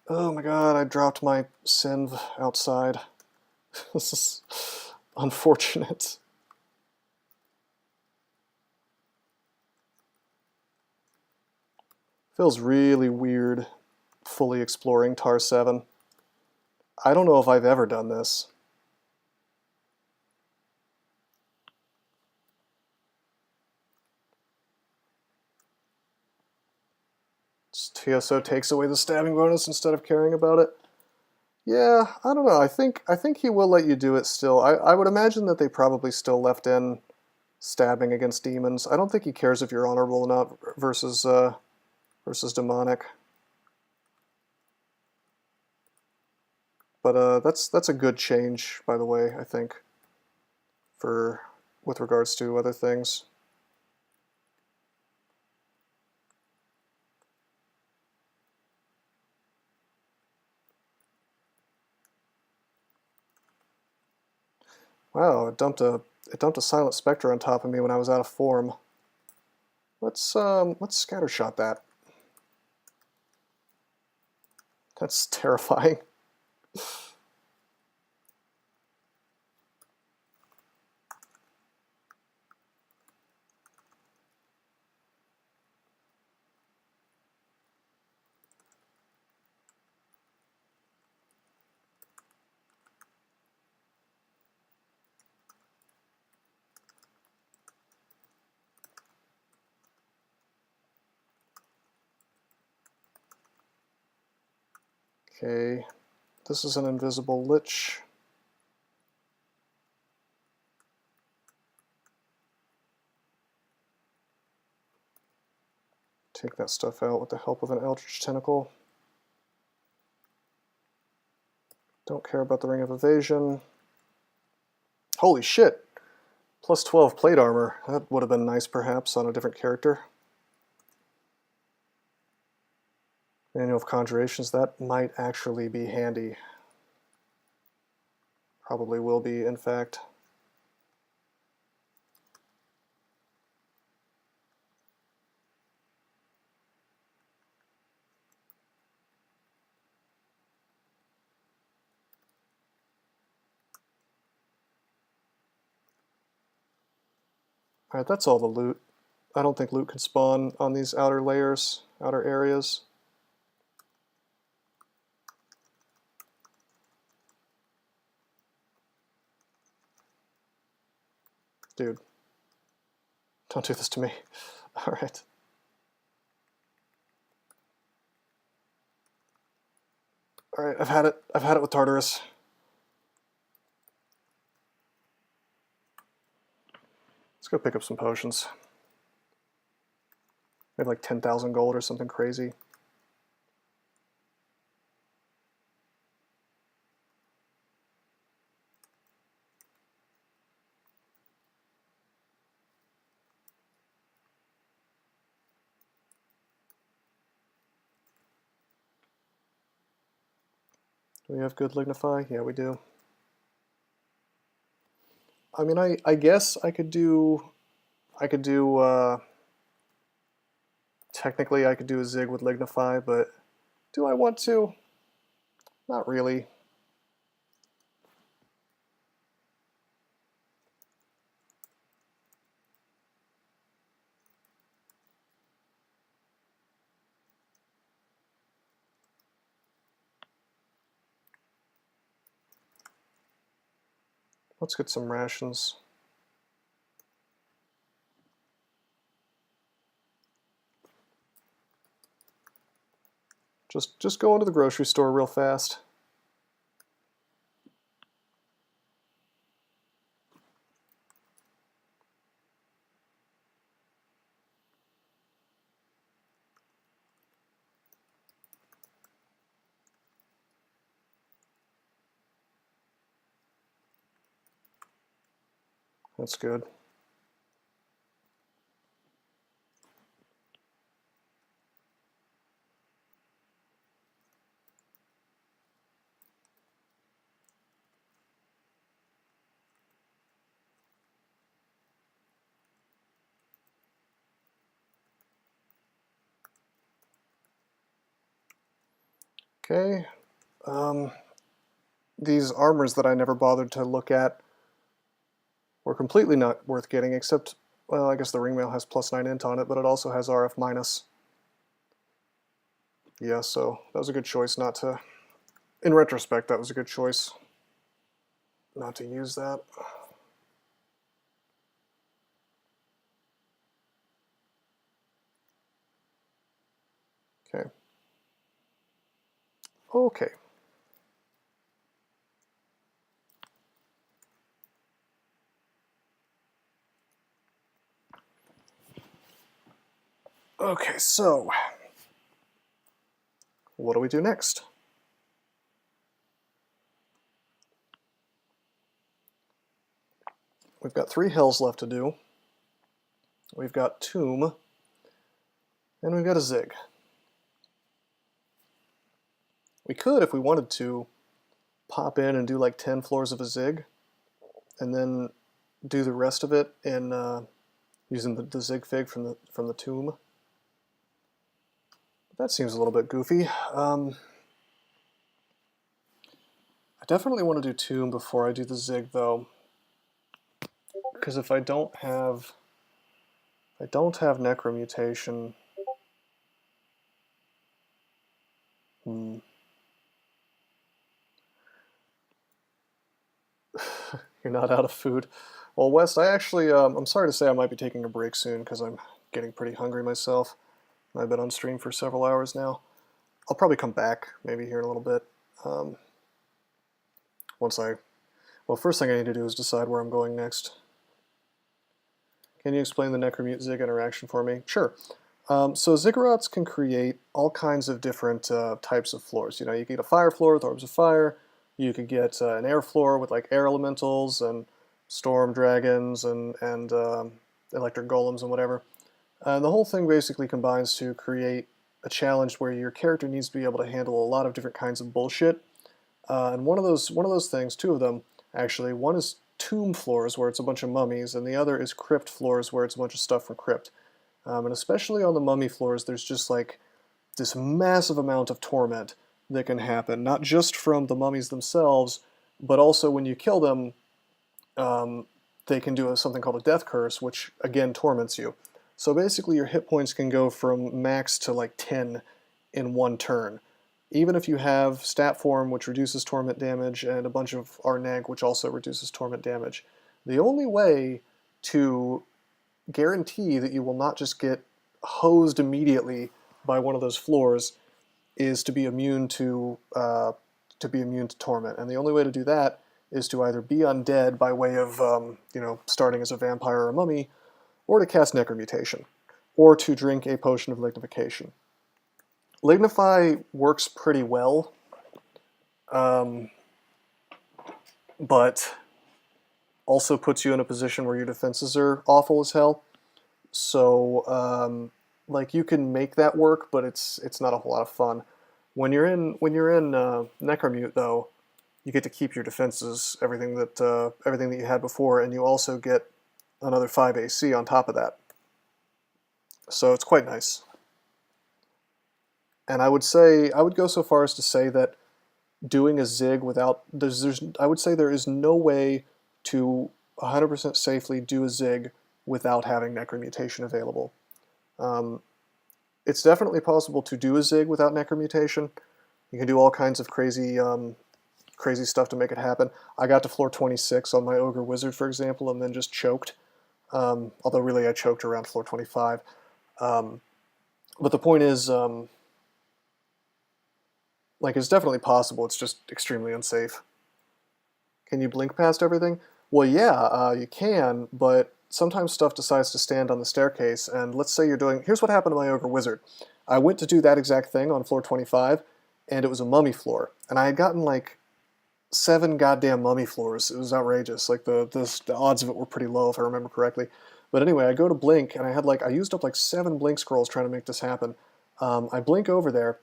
Oh my god, I dropped my Senv outside. This is unfortunate. Feels really weird fully exploring Tar 7. I don't know if I've ever done this. It's TSO takes away the stabbing bonus instead of caring about it. Yeah, I don't know. I think he will let you do it still. I would imagine that they probably still left in stabbing against demons. I don't think he cares if you're honorable or not versus demonic. But that's a good change, by the way, I think, with regards to other things. Wow, it dumped a Silent Spectre on top of me when I was out of form. Let's scattershot that. That's terrifying. Okay, this is an invisible lich. Take that stuff out with the help of an Eldritch Tentacle. Don't care about the Ring of Evasion. Holy shit! Plus 12 plate armor. That would have been nice, perhaps, on a different character. Manual of Conjurations, that might actually be handy. Probably will be, in fact. Alright, that's all the loot. I don't think loot can spawn on these outer layers, outer areas. Dude, don't do this to me. Alright. Alright, I've had it. I've had it with Tartarus. Let's go pick up some potions. We have like 10,000 gold or something crazy. Do we have good Lignify? Yeah, we do. I mean, I guess I could do, technically I could do a Zig with Lignify, but do I want to? Not really. Let's get some rations. Just go into the grocery store real fast. That's good. Okay. These armors that I never bothered to look at were completely not worth getting, except, well, I guess the ringmail has +9 int on it, but it also has RF minus. Yeah, so that was a good choice not to, in retrospect, that was a good choice not to use that. Okay. Okay. Okay, so what do we do next? We've got 3 hills left to do. We've got Tomb, and we've got a Zig. We could, if we wanted to, pop in and do like 10 floors of a Zig, and then do the rest of it in using the Zig Fig from the Tomb. That seems a little bit goofy. I definitely want to do Tomb before I do the Zig, though, because if I don't have Necromutation, you're not out of food. Well, West, I actually, I'm sorry to say I might be taking a break soon because I'm getting pretty hungry myself. I've been on stream for several hours now. I'll probably come back maybe here in a little bit. Well, first thing I need to do is decide where I'm going next. Can you explain the Necromute Zig interaction for me? Sure. So Ziggurats can create all kinds of different types of floors. You know, you can get a fire floor with orbs of fire. You could get an air floor with like air elementals and storm dragons and electric golems and whatever. The whole thing basically combines to create a challenge where your character needs to be able to handle a lot of different kinds of bullshit. And one of those things, 2 of them actually, one is tomb floors where it's a bunch of mummies, and the other is crypt floors where it's a bunch of stuff from crypt. And especially on the mummy floors, there's just like this massive amount of torment that can happen, not just from the mummies themselves, but also when you kill them, they can do something called a death curse, which again torments you. So basically your hit points can go from max to like 10 in one turn. Even if you have stat form, which reduces torment damage, and a bunch of Arneg, which also reduces torment damage. The only way to guarantee that you will not just get hosed immediately by one of those floors is to be immune to torment. And the only way to do that is to either be undead by way of starting as a vampire or a mummy, or to cast Necromutation, or to drink a potion of lignification. Lignify works pretty well, but also puts you in a position where your defenses are awful as hell. So, like, you can make that work, but it's not a whole lot of fun. When you're in Necromute, though, you get to keep your defenses, everything that you had before, and you also get another 5 AC on top of that. So it's quite nice. And I would go so far as to say that doing a Zig without, I would say there is no way to 100% safely do a Zig without having Necromutation available. It's definitely possible to do a Zig without Necromutation. You can do all kinds of crazy stuff to make it happen. I got to floor 26 on my Ogre Wizard, for example, and then just choked. Although really I choked around floor 25. But the point is, like, it's definitely possible, it's just extremely unsafe. Can you blink past everything? Well, yeah, you can, but sometimes stuff decides to stand on the staircase, and let's say here's what happened to my Ogre Wizard. I went to do that exact thing on floor 25, and it was a mummy floor, and I had gotten like 7 goddamn mummy floors. It was outrageous. Like, the odds of it were pretty low, if I remember correctly. But anyway, I go to blink, and I used up like 7 blink scrolls trying to make this happen. I blink over there,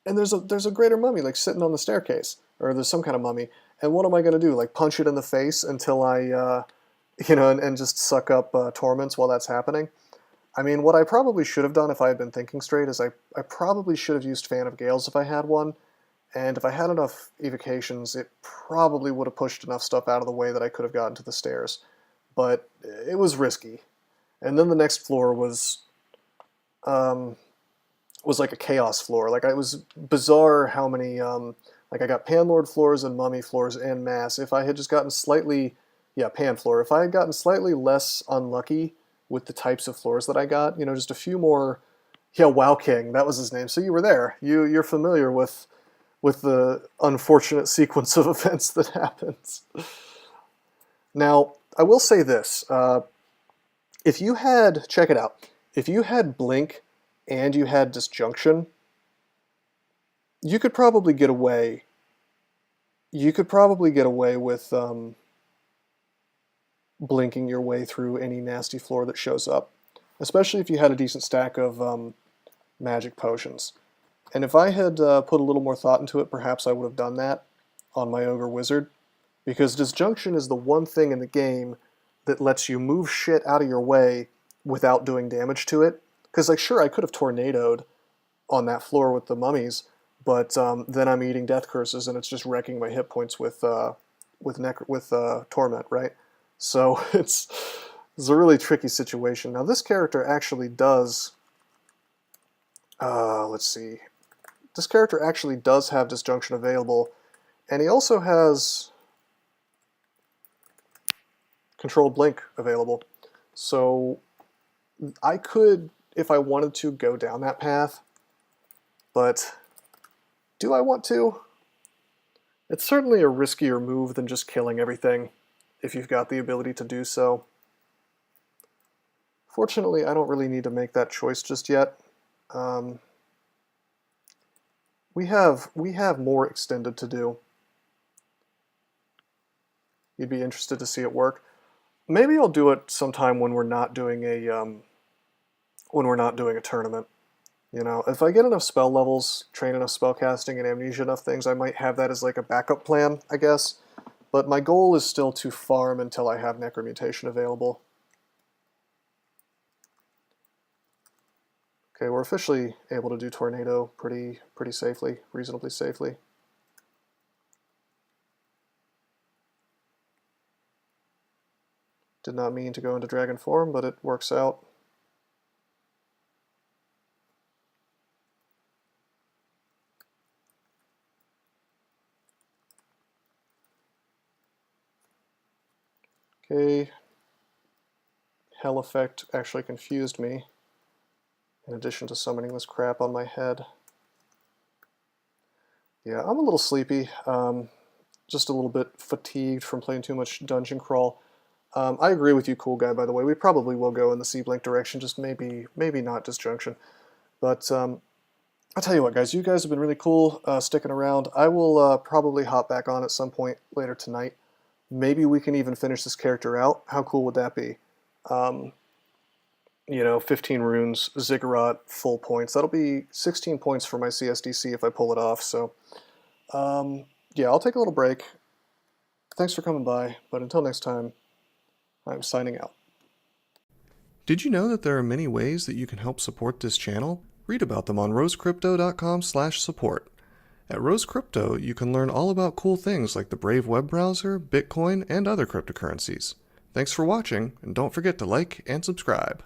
and there's a greater mummy like sitting on the staircase, or there's some kind of mummy. And what am I going to do? Like, punch it in the face until I, and just suck up torments while that's happening? I mean, what I probably should have done if I had been thinking straight is I probably should have used Fan of Gales if I had one. And if I had enough evocations, it probably would have pushed enough stuff out of the way that I could have gotten to the stairs. But it was risky. And then the next floor was like a chaos floor. Like, it was bizarre how many, like, I got Panlord floors and Mummy floors en masse. If I had just gotten Pan floor. If I had gotten slightly less unlucky with the types of floors that I got, just a few more, WoW King, that was his name. So you were there. You're familiar with with the unfortunate sequence of events that happens. Now, I will say this. If you had, check it out, if you had Blink and you had Disjunction, you could probably get away. You could probably get away with blinking your way through any nasty floor that shows up, especially if you had a decent stack of magic potions. And if I had put a little more thought into it, perhaps I would have done that on my Ogre Wizard, because Disjunction is the one thing in the game that lets you move shit out of your way without doing damage to it. Because, like, sure, I could have tornadoed on that floor with the mummies, but then I'm eating death curses and it's just wrecking my hit points with torment, right? So it's a really tricky situation. Now this character actually does. Let's see. This character actually does have Disjunction available, and he also has Controlled Blink available. So I could, if I wanted to, go down that path, but do I want to? It's certainly a riskier move than just killing everything if you've got the ability to do so. Fortunately, I don't really need to make that choice just yet. We have more extended to do. You'd be interested to see it work. Maybe I'll do it sometime when we're not doing a tournament. You know, if I get enough spell levels, train enough spellcasting, and amnesia enough things, I might have that as like a backup plan, I guess. But my goal is still to farm until I have Necromutation available. Okay, we're officially able to do Tornado pretty safely, reasonably safely. Did not mean to go into dragon form, but it works out. Okay, Hell Effect actually confused me, in addition to summoning this crap on my head. Yeah, I'm a little sleepy, just a little bit fatigued from playing too much Dungeon Crawl. I agree with you, Cool Guy, by the way. We probably will go in the C-Blink direction, just maybe not Disjunction. But I'll tell you what, guys, you guys have been really cool sticking around. I will probably hop back on at some point later tonight. Maybe we can even finish this character out. How cool would that be? You know, 15 runes, Ziggurat, full points. That'll be 16 points for my CSDC if I pull it off. So, yeah, I'll take a little break. Thanks for coming by, but until next time, I'm signing out. Did you know that there are many ways that you can help support this channel? Read about them on rosecrypto.com/support. At Rose Crypto, you can learn all about cool things like the Brave web browser, Bitcoin, and other cryptocurrencies. Thanks for watching, and don't forget to like and subscribe.